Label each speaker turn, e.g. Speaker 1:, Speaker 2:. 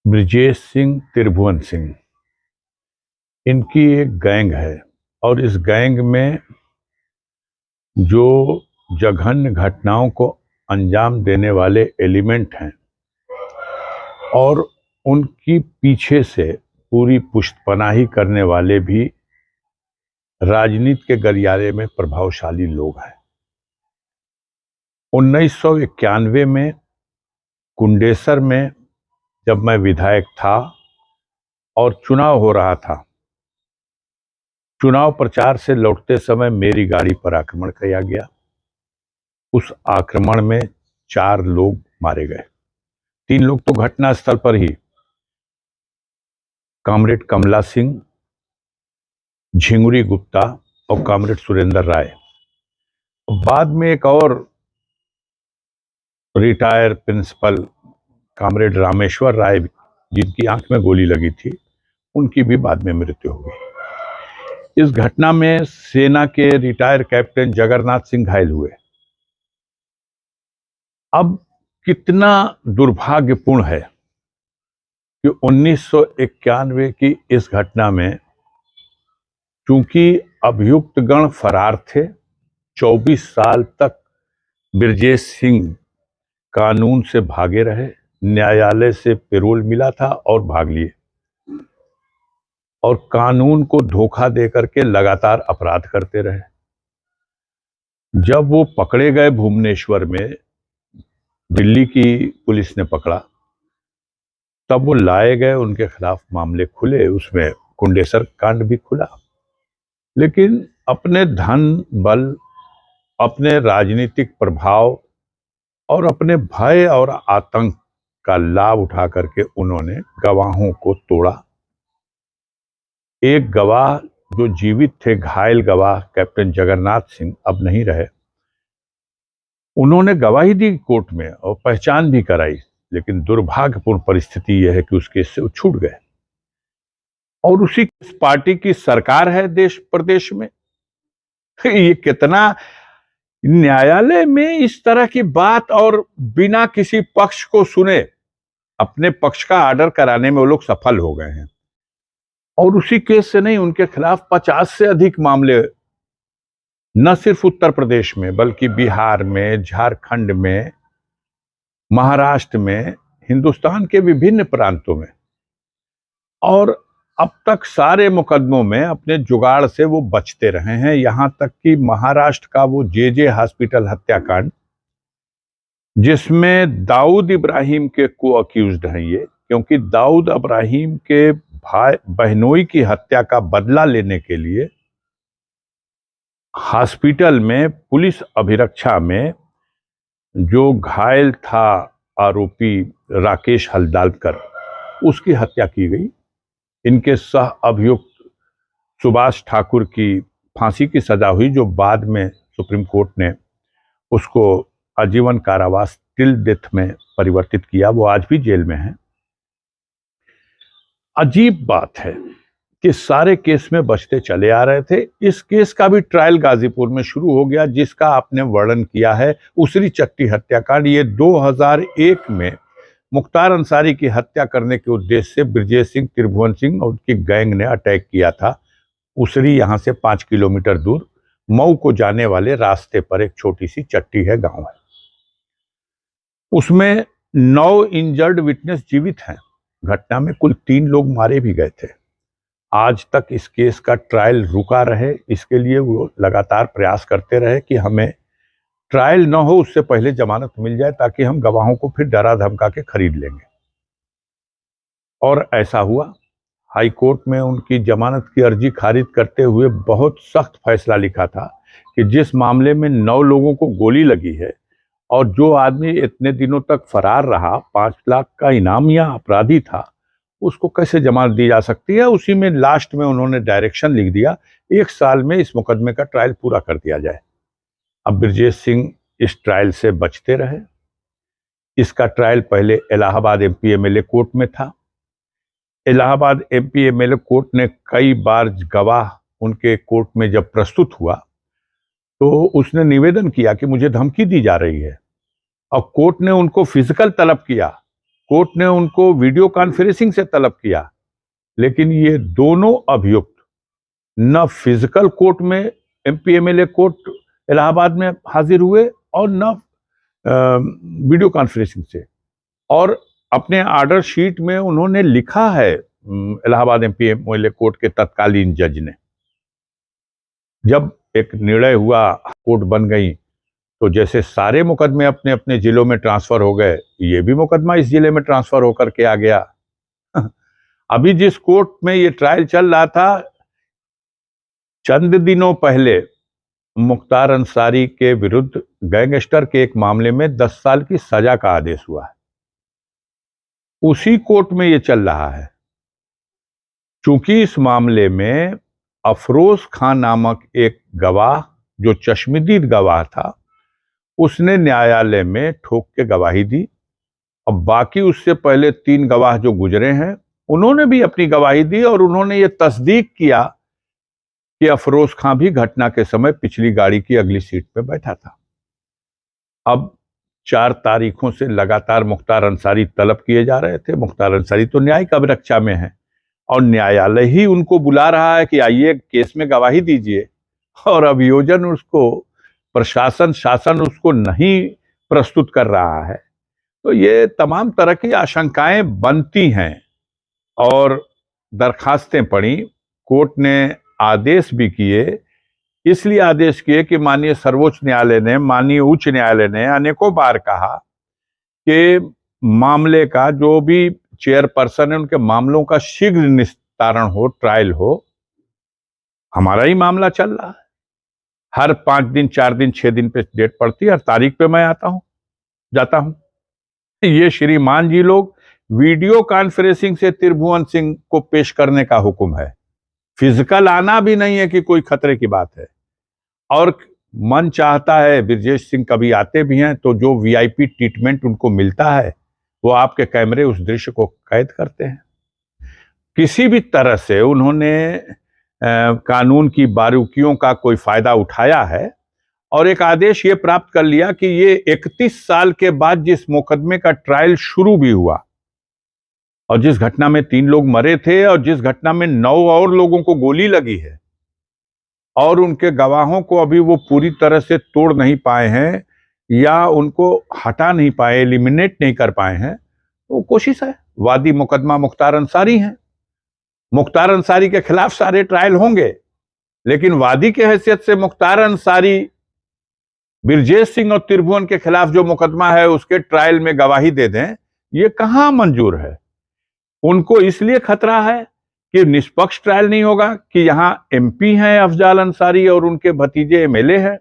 Speaker 1: ब्रिजेश सिंह, त्रिभुवन सिंह, इनकी एक गैंग है और इस गैंग में जो जघन्य घटनाओं को अंजाम देने वाले एलिमेंट हैं और उनकी पीछे से पूरी पुष्टपनाही करने वाले भी राजनीति के गलियारे में प्रभावशाली लोग हैं। 1991 में कुंडेसर में जब मैं विधायक था और चुनाव हो रहा था, चुनाव प्रचार से लौटते समय मेरी गाड़ी पर आक्रमण किया गया। उस आक्रमण में 4 लोग मारे गए, 3 लोग तो घटनास्थल पर ही, कॉमरेड कमला सिंह, झिंगुरी गुप्ता और कॉमरेड सुरेंद्र राय। बाद में एक और रिटायर प्रिंसिपल कॉमरेड रामेश्वर राय, जिनकी आंख में गोली लगी थी, उनकी भी बाद में मृत्यु हो गई। इस घटना में सेना के रिटायर कैप्टन जगन्नाथ सिंह घायल हुए। अब कितना दुर्भाग्यपूर्ण है कि 1991 की इस घटना में चूंकि अभियुक्त गण फरार थे, 24 साल तक ब्रिजेश सिंह कानून से भागे रहे, न्यायालय से पैरोल मिला था और भाग लिए और कानून को धोखा देकर के लगातार अपराध करते रहे। जब वो पकड़े गए भुवनेश्वर में, दिल्ली की पुलिस ने पकड़ा, तब वो लाए गए, उनके खिलाफ मामले खुले, उसमें कुंडेसर कांड भी खुला। लेकिन अपने धन बल, अपने राजनीतिक प्रभाव और अपने भय और आतंक का लाभ उठा करके उन्होंने गवाहों को तोड़ा। एक गवाह जो जीवित थे, घायल गवाह कैप्टन जगन्नाथ सिंह, अब नहीं रहे, उन्होंने गवाही दी कोर्ट में और पहचान भी कराई, लेकिन दुर्भाग्यपूर्ण परिस्थिति यह है कि उस केस से वो छूट गए। और उसी पार्टी की सरकार है देश प्रदेश में। ये कितना, न्यायालय में इस तरह की बात और बिना किसी पक्ष को सुने अपने पक्ष का आर्डर कराने में वो लोग सफल हो गए हैं। और उसी केस से नहीं, उनके खिलाफ 50 से अधिक मामले न सिर्फ उत्तर प्रदेश में बल्कि बिहार में, झारखंड में, महाराष्ट्र में, हिंदुस्तान के विभिन्न प्रांतों में, और अब तक सारे मुकदमों में अपने जुगाड़ से वो बचते रहे हैं। यहां तक कि महाराष्ट्र का वो जे हॉस्पिटल हत्याकांड, जिसमें दाऊद इब्राहिम के को अक्यूज्ड हैं ये, क्योंकि दाऊद इब्राहिम के भाई बहनोई की हत्या का बदला लेने के लिए हॉस्पिटल में पुलिस अभिरक्षा में जो घायल था आरोपी राकेश हल्दारकर, उसकी हत्या की गई। इनके सह अभियुक्त सुभाष ठाकुर की फांसी की सजा हुई, जो बाद में सुप्रीम कोर्ट ने उसको आजीवन कारावास टिल डेथ में परिवर्तित किया। वो आज भी जेल में है। अजीब बात है कि सारे केस में बचते चले आ रहे थे। इस केस का भी ट्रायल गाजीपुर में शुरू हो गया, जिसका आपने वर्णन किया है, उसरी चट्टी हत्याकांड। ये 2001 में मुख्तार अंसारी की हत्या करने के उद्देश्य से ब्रिजेश सिंह, त्रिभुवन सिंह और उनकी गैंग ने अटैक किया था। उसरी यहां से 5 किलोमीटर दूर मऊ को जाने वाले रास्ते पर एक छोटी सी चट्टी है, गांव है। उसमें 9 इंजर्ड विटनेस जीवित हैं। घटना में कुल 3 लोग मारे भी गए थे। आज तक इस केस का ट्रायल रुका रहे, इसके लिए वो लगातार प्रयास करते रहे कि हमें ट्रायल न हो, उससे पहले जमानत मिल जाए, ताकि हम गवाहों को फिर डरा धमका के खरीद लेंगे। और ऐसा हुआ। हाई कोर्ट में उनकी जमानत की अर्जी खारिज करते हुए बहुत सख्त फैसला लिखा था कि जिस मामले में 9 लोगों को गोली लगी है और जो आदमी इतने दिनों तक फरार रहा, 5 लाख का इनामिया अपराधी था, उसको कैसे जमानत दी जा सकती है। उसी में लास्ट में उन्होंने डायरेक्शन लिख दिया, 1 साल में इस मुकदमे का ट्रायल पूरा कर दिया जाए। अब ब्रिजेश सिंह इस ट्रायल से बचते रहे। इसका ट्रायल पहले इलाहाबाद एमपी एमएलए कोर्ट में था। इलाहाबाद एमपी एमएलए कोर्ट ने कई बार गवाह उनके कोर्ट में जब प्रस्तुत हुआ तो उसने निवेदन किया कि मुझे धमकी दी जा रही है, और कोर्ट ने उनको फिजिकल तलब किया कोर्ट ने उनको वीडियो कॉन्फ्रेंसिंग से तलब किया, लेकिन ये दोनों अभियुक्त न फिजिकल कोर्ट में एमपी एमएलए कोर्ट इलाहाबाद में हाजिर हुए और न वीडियो कॉन्फ्रेंसिंग से। और अपने ऑर्डर शीट में उन्होंने लिखा है, इलाहाबाद एमपी एमएलए कोर्ट के तत्कालीन जज ने, जब एक निर्णय हुआ, कोर्ट बन गई, तो जैसे सारे मुकदमे अपने अपने जिलों में ट्रांसफर हो गए, ये भी मुकदमा इस जिले में ट्रांसफर होकर के आ गया। अभी जिस कोर्ट में ये ट्रायल चल रहा था, चंद दिनों पहले मुख्तार अंसारी के विरुद्ध गैंगस्टर के एक मामले में 10 साल की सजा का आदेश हुआ है। उसी कोर्ट में ये चल रहा है। चूंकि इस मामले में अफरोज खान नामक एक गवाह, जो चश्मदीद गवाह था, उसने न्यायालय में ठोक के गवाही दी। अब बाकी उससे पहले 3 गवाह जो गुजरे हैं, उन्होंने भी अपनी गवाही दी और उन्होंने ये तस्दीक किया कि अफरोज खान भी घटना के समय पिछली गाड़ी की अगली सीट पे बैठा था। अब 4 तारीखों से लगातार मुख्तार अंसारी तलब किए जा रहे थे। मुख्तार अंसारी तो न्यायिक अभिरक्षा में है और न्यायालय ही उनको बुला रहा है कि आइए केस में गवाही दीजिए, और अभियोजन उसको, प्रशासन, शासन उसको नहीं प्रस्तुत कर रहा है। तो ये तमाम तरह की आशंकाएं बनती हैं और दरखास्तें पड़ी। कोर्ट ने आदेश भी किए, इसलिए आदेश किए कि माननीय सर्वोच्च न्यायालय ने, माननीय उच्च न्यायालय ने अनेकों बार कहा कि मामले का, जो भी चेयरपर्सन है, उनके मामलों का शीघ्र निस्तारण हो, ट्रायल हो। हमारा ही मामला चल रहा है, हर 5 दिन, 4 दिन, 6 दिन पे डेट पड़ती है, हर तारीख पे मैं आता हूं, जाता हूं। ये श्रीमान जी लोग वीडियो कॉन्फ्रेंसिंग से त्रिभुवन सिंह को पेश करने का हुक्म है, फिजिकल आना भी नहीं है कि कोई खतरे की बात है। और मन चाहता है, ब्रजेश सिंह कभी आते भी हैं तो जो वीआईपी ट्रीटमेंट उनको मिलता है, वो आपके कैमरे उस दृश्य को कैद करते हैं। किसी भी तरह से उन्होंने कानून की बारीकियों का कोई फायदा उठाया है और एक आदेश ये प्राप्त कर लिया कि ये 31 साल के बाद जिस मुकदमे का ट्रायल शुरू भी हुआ और जिस घटना में 3 लोग मरे थे और जिस घटना में 9 और लोगों को गोली लगी है और उनके गवाहों को अभी वो पूरी तरह से तोड़ नहीं पाए हैं या उनको हटा नहीं पाए, एलिमिनेट नहीं कर पाए हैं, वो कोशिश है। वादी मुकदमा मुख्तार अंसारी हैं, मुख्तार अंसारी के खिलाफ सारे ट्रायल होंगे, लेकिन वादी की हैसियत से मुख्तार अंसारी ब्रजेश सिंह और त्रिभुवन के खिलाफ जो मुकदमा है उसके ट्रायल में गवाही दे दें, ये कहां मंजूर है। उनको इसलिए खतरा है कि निष्पक्ष ट्रायल नहीं होगा, कि यहां एमपी हैं अफजाल अंसारी और उनके भतीजे एमएलए हैं,